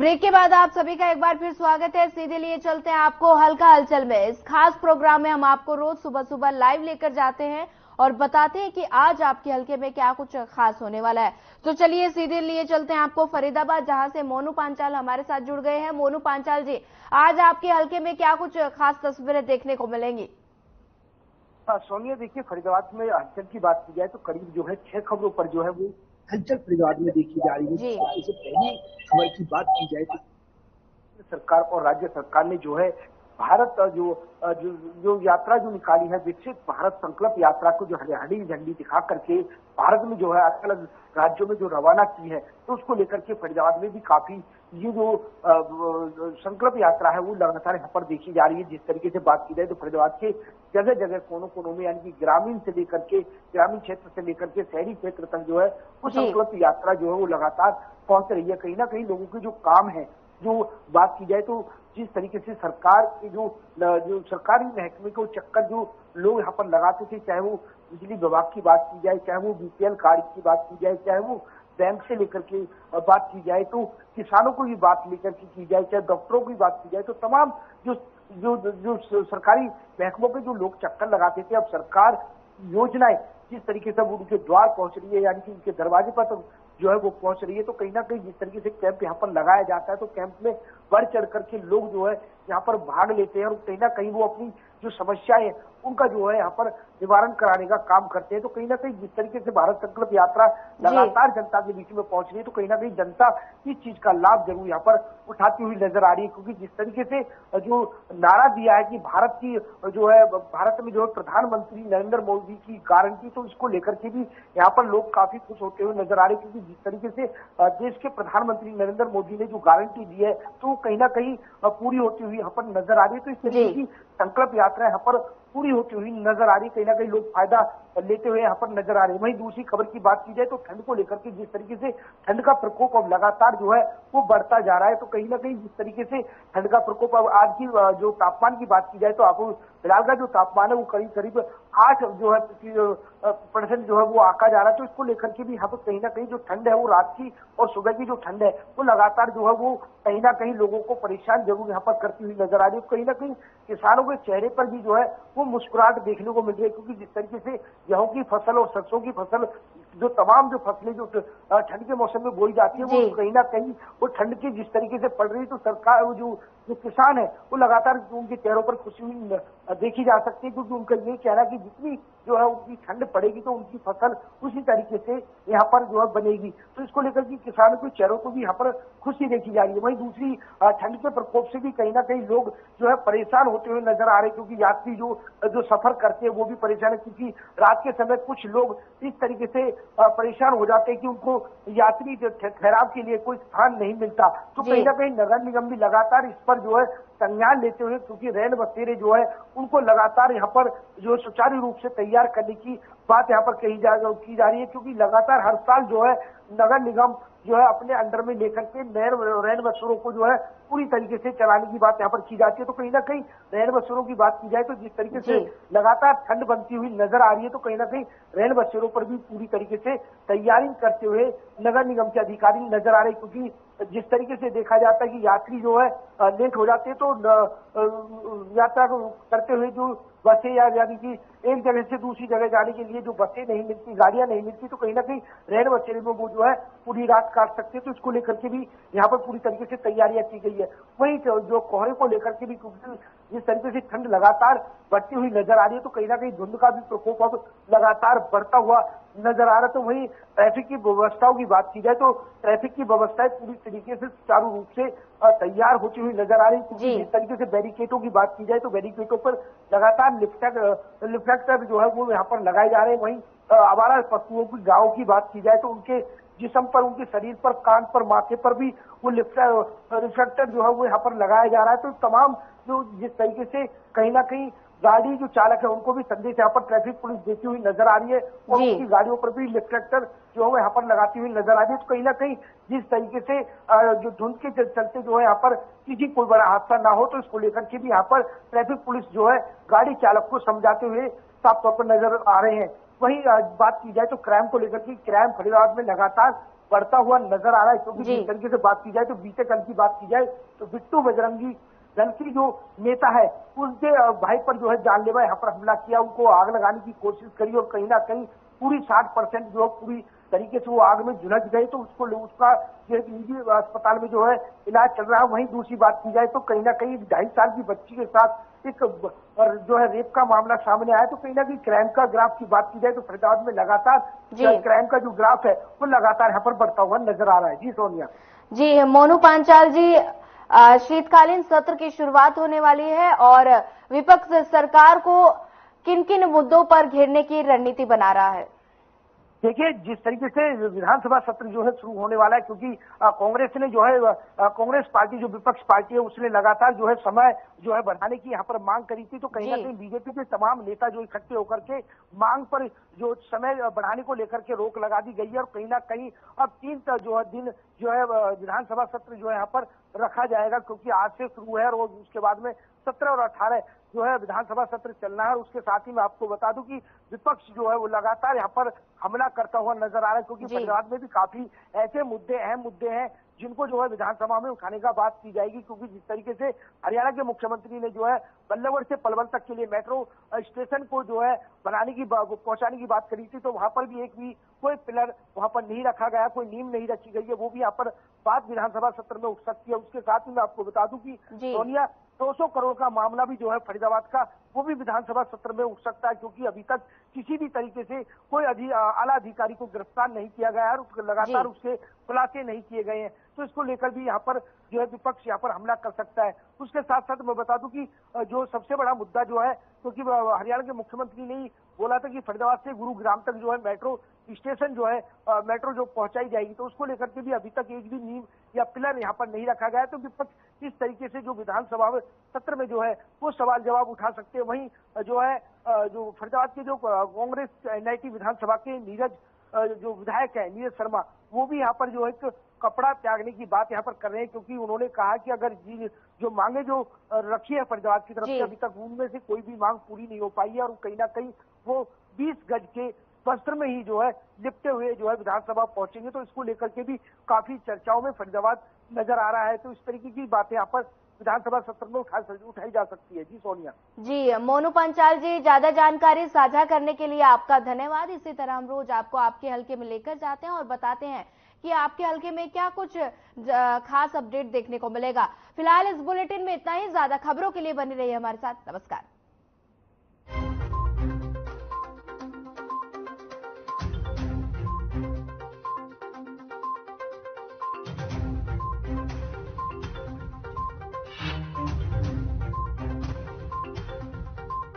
Break के बाद आप सभी का एक बार फिर स्वागत है। सीधे लिए चलते हैं आपको हल्का हलचल में। इस खास प्रोग्राम में हम आपको रोज सुबह सुबह लाइव लेकर जाते हैं और बताते हैं कि आज आपके हल्के में क्या कुछ खास होने वाला है। तो चलिए सीधे लिए चलते हैं आपको फरीदाबाद, जहां से मोनू पांचाल हमारे साथ जुड़ गए हैं। मोनू पांचाल जी, आज आपके हल्के में क्या कुछ खास तस्वीरें देखने को मिलेंगी? सोनिया, देखिए, फरीदाबाद में हलचल की बात की जाए तो करीब जो है 6 खबरों पर जो है वो हलचल फरीदाबाद में देखी जा रही है। इससे पहली खबर की बात की जाए तो सरकार और राज्य सरकार ने जो है भारत जो यात्रा जो निकाली है, विकसित भारत संकल्प यात्रा को जो हरी झंडी दिखा करके भारत में जो है अलग अलग राज्यों में जो रवाना की है, तो उसको लेकर के फरीदाबाद में भी काफी ये जो संकल्प यात्रा है वो लगातार यहाँ पर देखी जा रही है। जिस तरीके से बात की जाए तो फरीदाबाद के जगह जगह कोनों कोनों में, यानी कि ग्रामीण क्षेत्र से लेकर के शहरी क्षेत्र तक जो है वो संकल्प यात्रा जो है वो लगातार पहुंच रही है। कहीं ना कहीं लोगों के जो काम है, जो बात की जाए तो जिस तरीके से सरकार के जो सरकारी महकमे को चक्कर जो लोग यहाँ पर लगाते थे, चाहे वो बिजली विभाग की बात की जाए, चाहे वो बीपीएल कार्ड की बात की जाए, चाहे वो बैंक से लेकर के बात की जाए, तो किसानों को भी बात लेकर के की जाए, चाहे डॉक्टरों की बात की जाए, तो तमाम जो सरकारी महकमों पे जो लोग चक्कर लगाते थे, अब सरकार योजनाएं जिस तरीके से उनके द्वार पहुंच रही है, यानी कि उनके दरवाजे पर तो जो है वो पहुंच रही है, तो कहीं ना कहीं जिस तरीके से कैंप यहाँ पर लगाया जाता है, तो कैंप में बढ़ चढ़ करके लोग जो है यहाँ पर भाग लेते हैं और कहीं ना कहीं वो अपनी जो समस्याएं है उनका जो है यहाँ पर निवारण कराने का काम करते हैं। तो कहीं ना कहीं जिस तरीके से भारत संकल्प यात्रा लगातार जनता के बीच में पहुंच रही है, तो कहीं ना कहीं जनता इस चीज का लाभ जरूर यहाँ पर उठाती हुई नजर आ रही है, क्योंकि जिस तरीके से जो नारा दिया है कि भारत की जो है भारत में जो है प्रधानमंत्री नरेंद्र मोदी की गारंटी, तो इसको लेकर के भी यहाँ पर लोग काफी खुश होते हुए नजर आ रहे हैं, क्योंकि जिस तरीके से देश के प्रधानमंत्री नरेंद्र मोदी ने जो गारंटी दी है तो कहीं ना कहीं पूरी होती हुई यहाँ पर नजर आ रही है। तो इस तरीके की संकल्प यात्रा यहाँ पर पूरी होती हुई नजर आ रही है, कहीं ना कहीं लोग फायदा लेते हुए यहाँ पर नजर आ रहे हैं। वहीं दूसरी खबर की बात की जाए तो ठंड को लेकर के जिस तरीके से ठंड का प्रकोप अब लगातार जो है वो बढ़ता जा रहा है, तो कहीं ना कहीं जिस तरीके से ठंड का प्रकोप अब आज की जो तापमान की बात की जाए तो आपको फिलहाल का जो तापमान है वो करीब 8 जो है % जो है वो आका जा रहा है। तो इसको लेकर के भी यहाँ पर कहीं ना कहीं जो ठंड है वो रात की और सुबह की जो ठंड है वो लगातार जो है वो कहीं ना कहीं लोगों को परेशान जरूर यहाँ पर करती हुई नजर आ रही है। कहीं ना कहीं किसानों के चेहरे पर भी जो है वो मुस्कुराहट देखने को मिल रही है, क्योंकि जिस तरीके से गेहूं की फसल और सरसों की फसल, जो तमाम जो फसलें जो ठंड के मौसम में बोई जाती है, वो कहीं ना कहीं वो ठंड की जिस तरीके से पड़ रही है, तो सरकार जो किसान है वो लगातार उनके चेहरों पर खुशी हुई देखी जा सकती है, क्योंकि उनका ये कहना है कि जितनी जो है उनकी ठंड पड़ेगी तो उनकी फसल उसी तरीके से यहाँ पर जो है बनेगी। तो इसको लेकर के किसानों के चेहरों को भी यहाँ पर खुशी देखी जा रही है। वहीं दूसरी ठंड के प्रकोप से भी कहीं ना कहीं लोग जो है परेशान होते हुए नजर आ रहे हैं, क्योंकि यात्री जो सफर करते हैं वो भी परेशान है, क्योंकि रात के समय कुछ लोग इस तरीके से परेशान हो जाते हैं कि उनको यात्री ठहराव के लिए कोई स्थान नहीं मिलता। तो कहीं ना कहीं नगर निगम भी लगातार इस पर जो है संज्ञान लेते हुए, क्योंकि रैन बसेरे जो है उनको लगातार यहाँ पर जो सुचारू रूप से तैयार करने की बात यहाँ पर की जा रही है, क्योंकि लगातार हर साल जो है नगर निगम जो है अपने अंडर में लेकर के रैन बसेरों को जो है पूरी तरीके से चलाने की बात यहाँ पर की जाती है। तो कहीं ना कहीं रैन बसेरों की बात की जाए तो जिस तरीके से लगातार ठंड बनती हुई नजर आ रही है, तो कहीं ना कहीं रैन बसेरों पर भी पूरी तरीके से तैयारी करते हुए नगर निगम के अधिकारी नजर आ रहे हैं, क्योंकि जिस तरीके से देखा जाता है कि यात्री जो है लेट हो जाते हैं, तो यात्रा करते हुए जो बसें यानी कि एक जगह से दूसरी जगह जाने के लिए जो बसें नहीं मिलती, गाड़ियां नहीं मिलती, तो कहीं ना कहीं रैन बसेरे में वो जो है पूरी रात काट सकते हैं। तो इसको लेकर के भी यहाँ पर पूरी तरीके से तैयारियां की गई है। वहीं जो कोहरे को लेकर के भी, क्योंकि जिस तरीके से ठंड लगातार बढ़ती हुई नजर आ रही है, तो कहीं ना कहीं धुंध का भी प्रकोप अब लगातार बढ़ता हुआ नजर आ रहा है। तो वहीं ट्रैफिक की व्यवस्थाओं की बात की जाए तो ट्रैफिक की व्यवस्थाएं पूरी तरीके से सुचारू रूप से तैयार होती हुई नजर आ रही है। जिस तरीके से बैरिकेडों की बात की जाए तो बैरिकेडों पर लगातार रिफ्लेक्टर जो है वो यहाँ पर लगाए जा रहे हैं। वहीं आवारा पशुओं की गायों की बात की जाए तो उनके जिस्म पर, उनके शरीर पर, कान पर, माथे पर भी वो रिफ्लेक्टर जो है वो यहाँ पर लगाया जा रहा है। तो तमाम जो जिस तरीके से कहीं ना कहीं गाड़ी जो चालक है उनको भी संदेश यहाँ पर ट्रैफिक पुलिस देती हुई नजर आ रही है, और उनकी गाड़ियों पर भी रिफ्लेक्टर जो है यहाँ पर लगाती हुई नजर आ रही है। तो कहीं ना कहीं जिस तरीके से जो धुंध के चलते जो है यहाँ पर किसी कोई बड़ा हादसा ना हो, तो इसको लेकर के भी यहाँ पर ट्रैफिक पुलिस जो है गाड़ी चालक को समझाते हुए साफ तौर पर नजर आ रहे हैं। वहीं बात की जाए तो क्राइम को लेकर के क्राइम फरीदाबाद में लगातार बढ़ता हुआ नजर आ रहा है, क्योंकि जिस तरीके से बात की जाए तो बीते कल की बात की जाए तो बिट्टू बजरंगी दल की जो नेता है उसके भाई पर जो है जानलेवा यहाँ पर हमला किया, उनको आग लगाने की कोशिश करी और कहीं ना कहीं पूरी 60% जो है पूरी तरीके से वो आग में झुलस गए, तो उसका जो है निजी अस्पताल में जो है इलाज चल रहा है। वहीं दूसरी बात की जाए तो कहीं ना कहीं 2.5 साल की बच्ची के साथ एक जो है रेप का मामला सामने आया, तो कहीं ना कहीं क्राइम का ग्राफ की बात की जाए तो फरीदाबाद में लगातार क्राइम का जो ग्राफ है वो लगातार यहाँ पर बढ़ता हुआ नजर आ रहा है। जी सोनिया। जी मोनू पांचाल जी, शीतकालीन सत्र की शुरुआत होने वाली है और विपक्ष सरकार को किन किन मुद्दों पर घेरने की रणनीति बना रहा है? देखिए, जिस तरीके से विधानसभा सत्र जो है शुरू होने वाला है, क्योंकि कांग्रेस ने जो है कांग्रेस पार्टी जो विपक्ष पार्टी है उसने लगातार जो है समय जो है बढ़ाने की यहाँ पर मांग करी थी, तो कहीं ना कहीं बीजेपी के तमाम नेता जो इकट्ठे होकर के मांग पर जो समय बढ़ाने को लेकर के रोक लगा दी गई है और कहीं ना कहीं अब 3 जो है दिन जो है विधानसभा सत्र जो है यहाँ पर रखा जाएगा, क्योंकि आज से शुरू है और उसके बाद में 17 और 18 जो है विधानसभा सत्र चलना है। और उसके साथ ही मैं आपको बता दूं कि विपक्ष जो है वो लगातार यहाँ पर हमला करता हुआ नजर आ रहा है, क्योंकि फरीदाबाद में भी काफी ऐसे अहम मुद्दे हैं जिनको जो है विधानसभा में उठाने का बात की जाएगी, क्योंकि जिस तरीके से हरियाणा के मुख्यमंत्री ने जो है बल्लभगढ़ से पलवल तक के लिए मेट्रो स्टेशन को जो है पहुंचाने की बात करी थी, तो वहां पर भी कोई पिलर वहां पर नहीं रखा गया, कोई नींव नहीं रखी गई है, वो भी यहाँ पर बात विधानसभा सत्र में उठ सकती है। उसके साथ ही मैं आपको बता दूं कि सोनिया 200 करोड़ का मामला भी जो है फरीदाबाद का वो भी विधानसभा सत्र में उठ सकता है, क्योंकि अभी तक किसी भी तरीके से कोई आला अधिकारी को गिरफ्तार नहीं किया गया है, लगातार उसके खुलासे नहीं किए गए हैं, तो इसको लेकर भी यहाँ पर जो है विपक्ष यहाँ पर हमला कर सकता है। उसके साथ साथ मैं बता दूं कि जो सबसे बड़ा मुद्दा जो है, क्योंकि हरियाणा के मुख्यमंत्री ने ही बोला था कि फरीदाबाद से गुरुग्राम तक जो है मेट्रो स्टेशन जो है मेट्रो जो पहुंचाई जाएगी, तो उसको लेकर के भी अभी तक एक भी नींव या पिलर यहाँ पर नहीं रखा गया है, तो विपक्ष इस तरीके से जो विधानसभा सत्र में जो है वो सवाल जवाब उठा सकते हैं। वहीं जो है जो फरीदाबाद के जो कांग्रेस NIT विधानसभा के जो विधायक है नीरज शर्मा, वो भी यहाँ पर जो एक कपड़ा त्यागने की बात यहाँ पर कर रहे हैं, क्योंकि उन्होंने कहा कि अगर जो मांगे जो रखी है फरीदाबाद की तरफ से अभी तक उनमें से कोई भी मांग पूरी नहीं हो पाई है और कहीं ना कहीं वो 20 गज के वस्त्र में ही जो है लिपटे हुए जो है विधानसभा पहुंचेंगे, तो इसको लेकर के भी काफी चर्चाओं में फरीदाबाद नजर आ रहा है। तो इस तरीके की बातें यहाँ पर विधानसभा सत्र में उठाई जा सकती है। जी सोनिया। जी मोनू पांचाल जी, ज्यादा जानकारी साझा करने के लिए आपका धन्यवाद। इसी तरह हम रोज आपको आपके हल्के में लेकर जाते हैं और बताते हैं कि आपके हल्के में क्या कुछ खास अपडेट देखने को मिलेगा। फिलहाल इस बुलेटिन में इतना ही। ज्यादा खबरों के लिए बने रहिए हमारे साथ। नमस्कार।